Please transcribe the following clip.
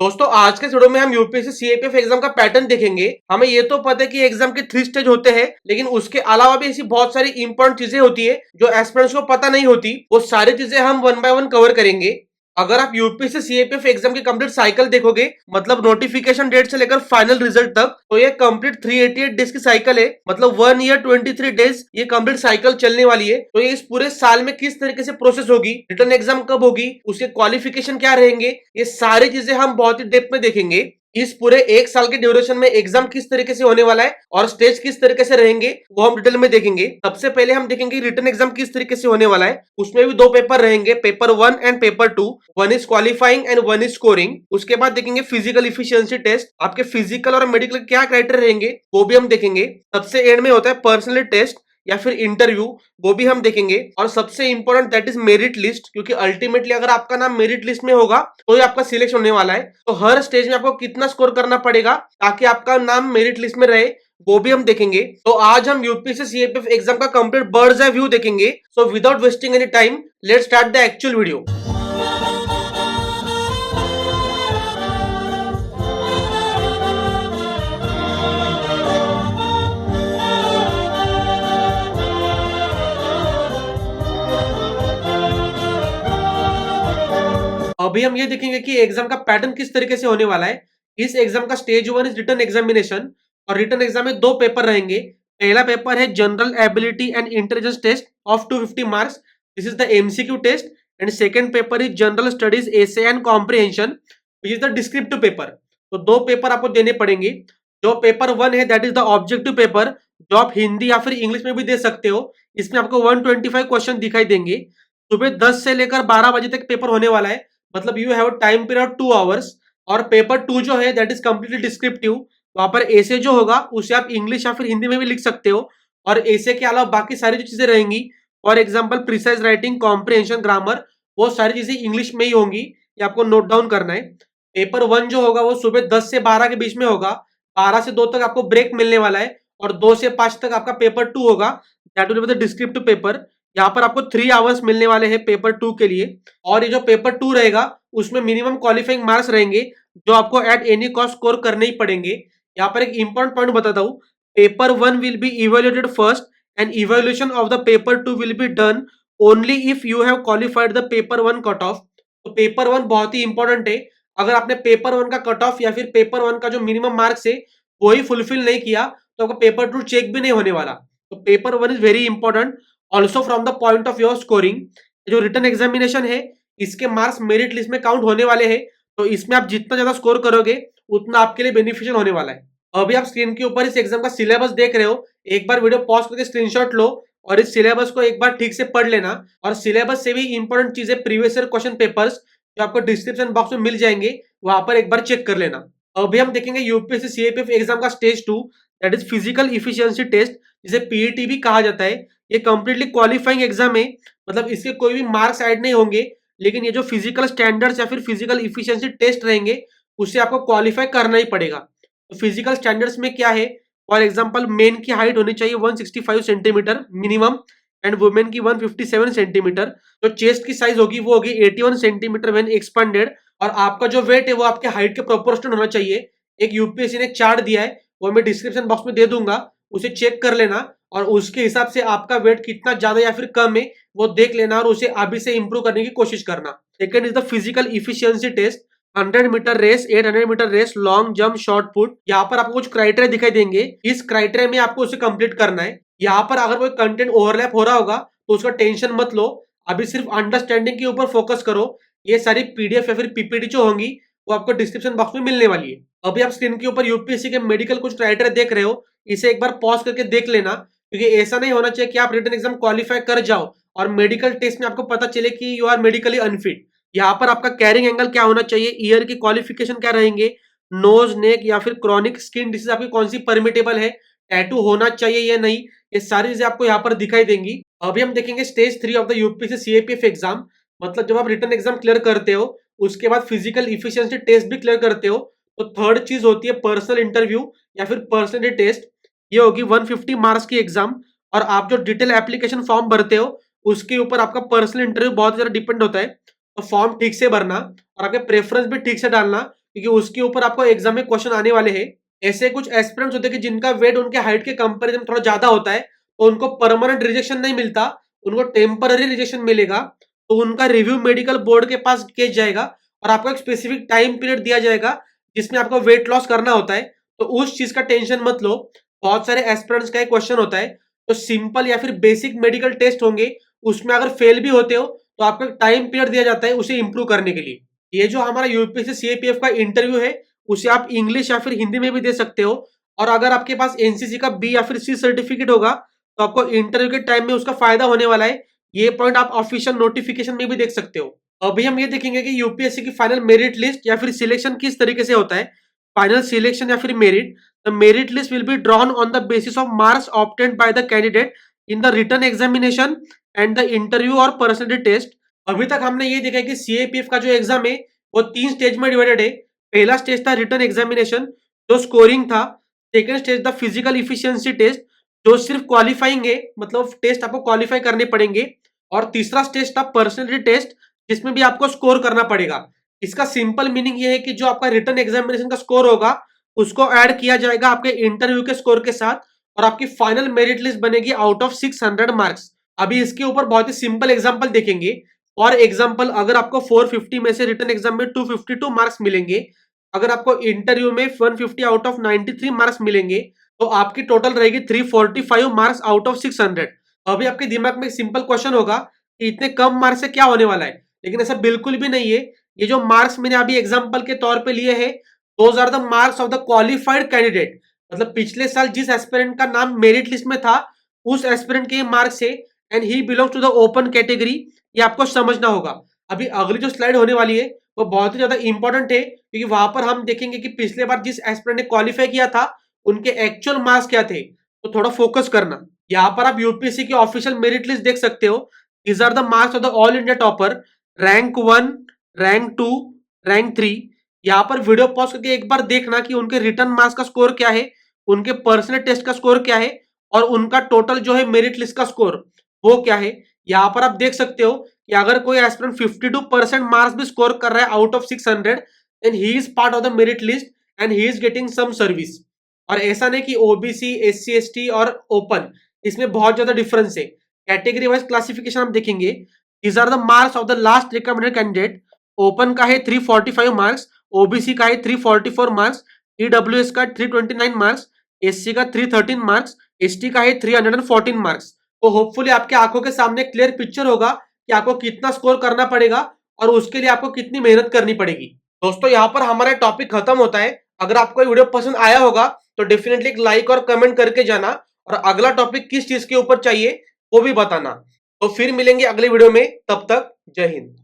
दोस्तों आज के वीडियो में हम यूपीएससी सीएपीएफ एग्जाम का पैटर्न देखेंगे। हमें ये तो पता है कि एग्जाम के 3 स्टेज होते हैं, लेकिन उसके अलावा भी ऐसी बहुत सारी इंपॉर्टेंट चीजें होती है जो एस्पिरेंट्स को पता नहीं होती। वो सारी चीजें हम वन बाय वन कवर करेंगे। अगर आप यूपीएससी सीएपीएफ एग्जाम की कंप्लीट साइकिल देखोगे, मतलब नोटिफिकेशन डेट से लेकर फाइनल रिजल्ट तक, तो ये कंप्लीट 388 डेज की साइकिल है। मतलब 1 ईयर 23 डेज ये कंप्लीट साइकिल चलने वाली है। तो ये इस पूरे साल में किस तरीके से प्रोसेस होगी, रिटर्न एग्जाम कब होगी, उसके क्वालिफिकेशन क्या रहेंगे, ये सारी चीजें हम बहुत ही डेप्थ में देखेंगे। इस पूरे 1 साल के ड्यूरेशन में एग्जाम किस तरीके से होने वाला है और स्टेज किस तरीके से रहेंगे वो हम डिटेल में देखेंगे। सबसे पहले हम देखेंगे रिटर्न एग्जाम किस तरीके से होने वाला है। उसमें भी 2 पेपर रहेंगे, paper 1 and paper 2। One is qualifying and one is scoring. उसके बाद देखेंगे फिजिकल इफिशियंसी टेस्ट, आपके फिजिकल और मेडिकल क्या क्राइटेरिया रहेंगे वो भी हम देखेंगे। सबसे एंड में होता है पर्सनल टेस्ट या फिर इंटरव्यू, वो भी हम देखेंगे। और सबसे important that is merit list, क्योंकि अल्टीमेटली अगर आपका नाम मेरिट लिस्ट में होगा तो ही आपका सिलेक्शन होने वाला है। तो हर स्टेज में आपको कितना स्कोर करना पड़ेगा ताकि आपका नाम मेरिट लिस्ट में रहे, वो भी हम देखेंगे। तो आज हम यूपीएससी सीएपीएफ एग्जाम का कंप्लीट बर्ड्स आई व्यू देखेंगे। So without wasting any time let's start the actual video. अभी हम ये देखेंगे कि एग्जाम का पैटर्न किस तरीके से होने वाला है। इस एग्जाम का स्टेज 1 इज रिटन एग्जामिनेशन, और रिटन एग्जाम में 2 पेपर रहेंगे। पहला पेपर है general ability and intelligence test of 250 marks, this is the MCQ test. And second paper is general studies essay and comprehension, which is the descriptive paper. तो 2 paper आपको देने पड़ेंगे। जो paper 1 है that is the objective paper, जो आप हिंदी या फिर इंग्लिश में भी दे सकते हो। इसमें आपको 125 क्वेश्चन दिखाई देंगे। सुबह 10 से लेकर 12 बजे तक पेपर होने वाला है, मतलब you have time period 2 hours. और पेपर 2 जो है दैट इज कंप्लीटली डिस्क्रिप्टिव। वहां पर ऐसे जो होगा उसे आप इंग्लिश या फिर हिंदी में भी लिख सकते हो। और ऐसे के अलावा बाकी सारी जो चीजें रहेंगी, for example precise writing, comprehension, grammar, वो सारी चीजें इंग्लिश में ही होंगी। ये आपको नोट डाउन करना है। पेपर 1 जो होगा वो सुबह 10 से 12 के बीच में होगा। 12 से 2 तक आपको ब्रेक मिलने वाला है, और 2 से 5 तक आपका पेपर 2 होगा, that will be the descriptive paper. यहाँ पर आपको 3 आवर्स मिलने वाले हैं पेपर 2 के लिए। और ये जो पेपर 2 रहेगा उसमें मिनिमम क्वालिफाइंग मार्क्स रहेंगे जो आपको एट एनी कॉस्ट स्कोर करने ही पड़ेंगे। यहाँ पर एक इंपॉर्टेंट पॉइंट बताता हूँ, paper 1 will be evaluated first and evaluation of the paper 2 will be done only if you have qualified the paper 1 cut off. तो पेपर 1 बहुत ही इंपॉर्टेंट है। अगर आपने पेपर 1 का कट ऑफ या फिर पेपर 1 का जो मिनिमम मार्क्स है वो ही फुलफिल नहीं किया तो आपका पेपर 2 चेक भी नहीं होने वाला। तो paper 1 is very important also from the point of your scoring. जो रिटन एग्जामिनेशन है इसके मार्क्स मेरिट लिस्ट में काउंट होने वाले हैं, तो इसमें आप जितना ज्यादा स्कोर करोगे उतना आपके लिए बेनिफिशियल होने वाला है। अभी आप स्क्रीन के ऊपर इस एग्जाम का सिलेबस देख रहे हो। एक बार वीडियो पॉज करके स्क्रीनशॉट लो और इस सिलेबस को एक बार ठीक से पढ़ लेना। और सिलेबस से भी इंपॉर्टेंट चीजें, प्रीवियस ईयर क्वेश्चन पेपर्स जो आपको डिस्क्रिप्शन बॉक्स में मिल जाएंगे, वहां पर एक बार चेक कर लेना। अभी हम देखेंगे यूपीएससी सीएपीएफ एग्जाम का stage 2, that is physical efficiency test, जिसे पीईटी भी कहा जाता है। ये कंप्लीटली क्वालिफाइंग एग्जाम है, मतलब इसके कोई भी मार्क्स ऐड नहीं होंगे, लेकिन ये जो फिजिकल स्टैंडर्ड्स या फिर फिजिकल इफिशियंसी टेस्ट रहेंगे उससे आपको क्वालिफाई करना ही पड़ेगा। तो फिजिकल स्टैंडर्ड्स में क्या है, फॉर एग्जांपल मेन की हाइट होनी चाहिए 165 सेंटीमीटर मिनिमम, एंड वुमेन की 157 सेंटीमीटर। जो चेस्ट की साइज होगी वो होगी 81 सेंटीमीटर व्हेन एक्सपेंडेड। और आपका जो वेट है वो आपके हाइट के प्रोपोर्शनल होना चाहिए। एक यूपीएससी ने चार्ट दिया है, वो मैं डिस्क्रिप्शन बॉक्स में दे दूंगा, उसे चेक कर लेना। और उसके हिसाब से आपका वेट कितना ज्यादा या फिर कम है वो देख लेना, और उसे अभी से इंप्रूव करने की कोशिश करना। Second is the physical efficiency test, 100 metre race, 800 metre race, long jump, shot put. यहाँ पर आपको कुछ क्राइटेरिया दिखाई देंगे, इस क्राइटेरिया में आपको उसे कंप्लीट करना है। यहाँ पर अगर कोई कंटेंट ओवरलैप हो रहा होगा तो उसका टेंशन मत लो, अभी सिर्फ अंडरस्टैंडिंग के ऊपर फोकस करो। ये सारी पीडीएफ या फिर पीपीटी जो होंगी वो आपको डिस्क्रिप्शन बॉक्स में मिलने वाली है। अभी आप स्क्रीन के ऊपर यूपीएससी के मेडिकल कुछ क्राइटेरिया देख रहे हो, इसे एक बार पॉज करके देख लेना, क्योंकि ऐसा नहीं होना चाहिए कि आप रिटन एग्जाम क्वालिफाई कर जाओ और मेडिकल टेस्ट में आपको पता चले कि यू आर मेडिकली अनफिट। यहाँ पर आपका कैरिंग एंगल क्या होना चाहिए, ईयर की क्वालिफिकेशन क्या रहेंगे, नोज, नेक या फिर क्रॉनिक स्किन डिसीज आपकी कौन सी परमिटेबल है, टैटू होना चाहिए या नहीं, ये सारी चीजें आपको यहाँ पर दिखाई देंगी। अभी हम देखेंगे stage 3 of the UPSC CAPF exam, मतलब जब आप रिटन एग्जाम क्लियर करते हो उसके बाद फिजिकल इफिशियंसी टेस्ट भी क्लियर करते हो, तो थर्ड चीज होती है पर्सनल इंटरव्यू या फिर पर्सनल टेस्ट। ये होगी 150 मार्क्स की एग्जाम, और आप जो डिटेल एप्लीकेशन फॉर्म भरते हो उसके ऊपर आपका पर्सनल इंटरव्यू बहुत ज्यादा डिपेंड होता है। तो फॉर्म ठीक से भरना और आपके प्रेफरेंस भी ठीक से डालना, क्योंकि उसके ऊपर आपको एग्जाम में क्वेश्चन आने वाले हैं। ऐसे कुछ एस्पिरेंट्स होते हैं कि जिनका वेट उनके हाइट के कंपेरिजन में थोड़ा ज्यादा होता है, तो उनको परमानेंट रिजेक्शन नहीं मिलता, उनको टेम्पररी रिजेक्शन मिलेगा। तो उनका रिव्यू मेडिकल बोर्ड के पास केस जाएगा और आपको एक स्पेसिफिक टाइम पीरियड दिया जाएगा जिसमें आपको वेट लॉस करना होता है। तो उस चीज का टेंशन मत लो। बहुत सारे एस्पिरेंट्स का एक क्वेश्चन होता है, तो सिंपल या फिर बेसिक मेडिकल टेस्ट होंगे, उसमें अगर फेल भी होते हो तो आपको एक टाइम पीरियड दिया जाता है उसे इंप्रूव करने के लिए। ये जो हमारा यूपीएससी सीएपीएफ का इंटरव्यू है, उसे आप इंग्लिश या फिर हिंदी में भी दे सकते हो। और अगर आपके पास एनसीसी का बी या फिर सी सर्टिफिकेट होगा तो आपको इंटरव्यू के टाइम में उसका फायदा होने वाला है। ये पॉइंट आप ऑफिशियल नोटिफिकेशन में भी देख सकते हो। अभी हम ये देखेंगे कि यूपीएससी की फाइनल मेरिट लिस्ट या फिर सिलेक्शन किस तरीके से होता है। फाइनल सिलेक्शन या फिर merit, the merit list will be drawn on the basis of marks obtained by the candidate in the written examination and the interview और पर्सनैलिटी टेस्ट। अभी तक हमने ये देखा कि सीएपीएफ का जो एग्जाम है वो 3 स्टेज में डिवाइडेड है। पहला स्टेज था रिटन एग्जामिनेशन, जो स्कोरिंग था। सेकंड स्टेज था फिजिकल इफिशियंसी टेस्ट, जो सिर्फ क्वालिफाइंग है, मतलब टेस्ट आपको क्वालिफाई करने पड़ेंगे। और तीसरा स्टेज था पर्सनैलिटी टेस्ट, जिसमें भी आपको स्कोर करना पड़ेगा। इसका सिंपल मीनिंग ये है कि जो आपका रिटन एग्जामिनेशन का स्कोर होगा उसको ऐड किया जाएगा आपके इंटरव्यू के स्कोर के साथ, और आपकी फाइनल मेरिट लिस्ट बनेगी आउट ऑफ 600 मार्क्स। अभी इसके ऊपर बहुत ही सिंपल एग्जांपल देखेंगे। फॉर एग्जांपल, अगर आपको 450 में से रिटन एग्जाम में 252 मार्क्स मिलेंगे, अगर आपको इंटरव्यू में 150 आउट ऑफ 93 मार्क्स मिलेंगे, तो आपकी टोटल रहेगी 345 मार्क्स आउट ऑफ 600। अभी आपके दिमाग में सिंपल क्वेश्चन होगा कि इतने कम मार्क्स से क्या होने वाला है, लेकिन ऐसा बिल्कुल भी नहीं है। ये जो मार्क्स मैंने अभी एग्जांपल के तौर पे लिए हैं, those are the marks of the qualified candidate. मतलब पिछले साल जिस एस्पिरेंट का नाम मेरिट लिस्ट में था, उस एस्पिरेंट के मार्क्स है, and he belongs to the open category. ये आपको समझना होगा। अभी अगली जो स्लाइड होने वाली है वो बहुत ही ज्यादा इंपॉर्टेंट है, क्योंकि वहां पर हम देखेंगे कि पिछले बार जिस एस्पिरेंट ने क्वालिफाई किया था उनके एक्चुअल मार्क्स क्या थे। तो थोड़ा फोकस करना। यहाँ पर आप यूपीएससी की ऑफिशियल मेरिट लिस्ट देख सकते हो। These are the marks of the all India topper, rank 1, rank 2, rank 3। यहाँ पर वीडियो पॉज करके एक बार देखना कि उनके रिटर्न मार्क्स का स्कोर क्या है, उनके पर्सनल टेस्ट का स्कोर क्या है, और उनका टोटल जो है मेरिट लिस्ट का स्कोर वो क्या है। यहाँ पर आप देख सकते हो कि अगर कोई एस्पिरेंट 52% मार्क्स भी स्कोर कर रहा है out of 600, then he is part of the merit list and he is getting some service. और ऐसा नहीं कि ओबीसी, एससी, एसटी और ओपन, इसमें बहुत ज्यादा डिफरेंस है। कैटेगरी वाइज क्लासिफिकेशन हम देखेंगे। These are the marks of the last recommended candidate. Open का है 345 मार्क्स, ओबीसी का है 344 मार्क्स, ईडब्ल्यूएस का 329 मार्क्स, एससी का 313 मार्क्स, एसटी का है 314 मार्क्स। तो होपफुली आपके आंखों के सामने क्लियर पिक्चर होगा कि आपको कितना स्कोर करना पड़ेगा और उसके लिए आपको कितनी मेहनत करनी पड़ेगी। दोस्तों, यहाँ पर हमारा टॉपिक खत्म होता है। अगर आपको वीडियो पसंद आया होगा तो डेफिनेटली एक लाइक और कमेंट करके जाना, और अगला टॉपिक किस चीज के ऊपर चाहिए वो भी बताना। तो फिर मिलेंगे अगले वीडियो में, तब तक जय हिंद।